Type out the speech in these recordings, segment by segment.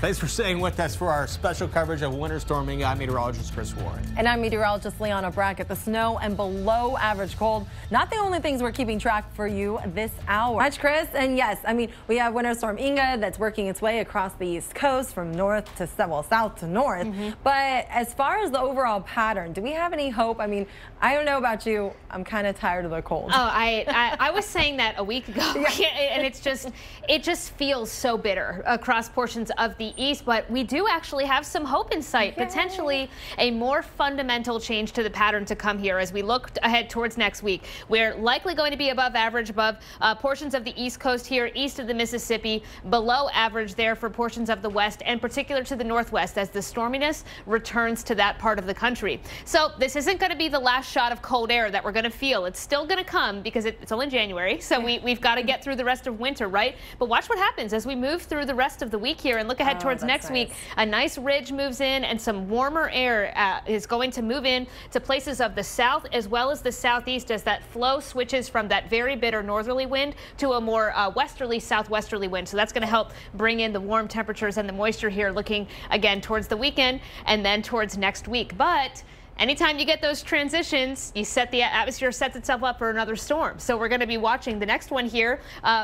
Thanks for staying with us for our special coverage of winter storming. I'm meteorologist Chris Warren. And I'm meteorologist Liana Brackett. The snow and below average cold, not the only things we're keeping track for you this hour. Much, Chris. And yes, I mean, we have Winter Storm Inga that's working its way across the East Coast from north to south to north. But as far as the overall pattern, do we have any hope? I mean, I don't know about you. I'm kind of tired of the cold. Oh, I was saying that a week ago. And it just feels so bitter across portions of the east, but we do actually have some hope in sight. Yay. Potentially a more fundamental change to the pattern to come here as we look ahead towards next week. We're likely going to be above average above portions of the east coast here east of the Mississippi, below average there for portions of the west and particular to the northwest as the storminess returns to that part of the country. So this isn't going to be the last shot of cold air that we're going to feel. It's still going to come because it's only January, so we've got to get through the rest of winter, right? But watch what happens as we move through the rest of the week here and look ahead towards next week. A nice ridge moves in and some warmer air is going to move in to places of the south as well as the southeast as that flow switches from that very bitter northerly wind to a more westerly southwesterly wind. So that's going to help bring in the warm temperatures and the moisture here looking again towards the weekend and then towards next week. But anytime you get those transitions, the atmosphere sets itself up for another storm. So we're going to be watching the next one here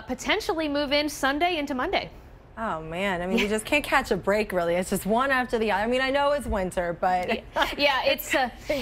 potentially move in Sunday into Monday. Oh, man. I mean, you just can't catch a break, really. It's just one after the other. I mean, I know it's winter, but... Yeah, it's,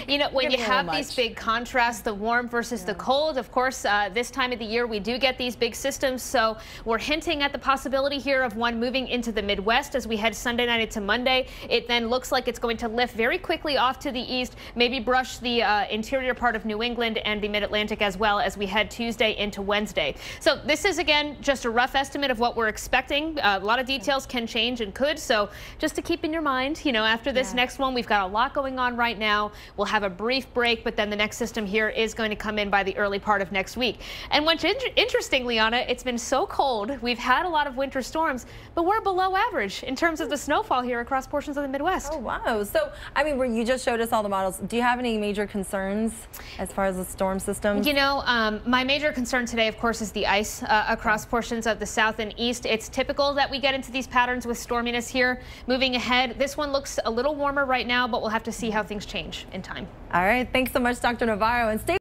you know, when you have these big contrasts, the warm versus the cold, of course, this time of the year, we do get these big systems. So we're hinting at the possibility here of one moving into the Midwest as we head Sunday night into Monday. It then looks like it's going to lift very quickly off to the east, maybe brush the interior part of New England and the Mid-Atlantic as well as we head Tuesday into Wednesday. So this is, again, just a rough estimate of what we're expecting. A lot of details can change and could, so just to keep in your mind, you know, after this next one, we've got a lot going on right now. We'll have a brief break, but then the next system here is going to come in by the early part of next week. And what's interesting, Liana, it's been so cold. We've had a lot of winter storms, but we're below average in terms of the snowfall here across portions of the Midwest. Oh, wow. So, I mean, you just showed us all the models. Do you have any major concerns as far as the storm system? You know, my major concern today, of course, is the ice across portions of the south and east. It's typical that we get into these patterns with storminess here. Moving ahead, this one looks a little warmer right now, but we'll have to see how things change in time. All right. Thanks so much, Dr. Navarro. And stay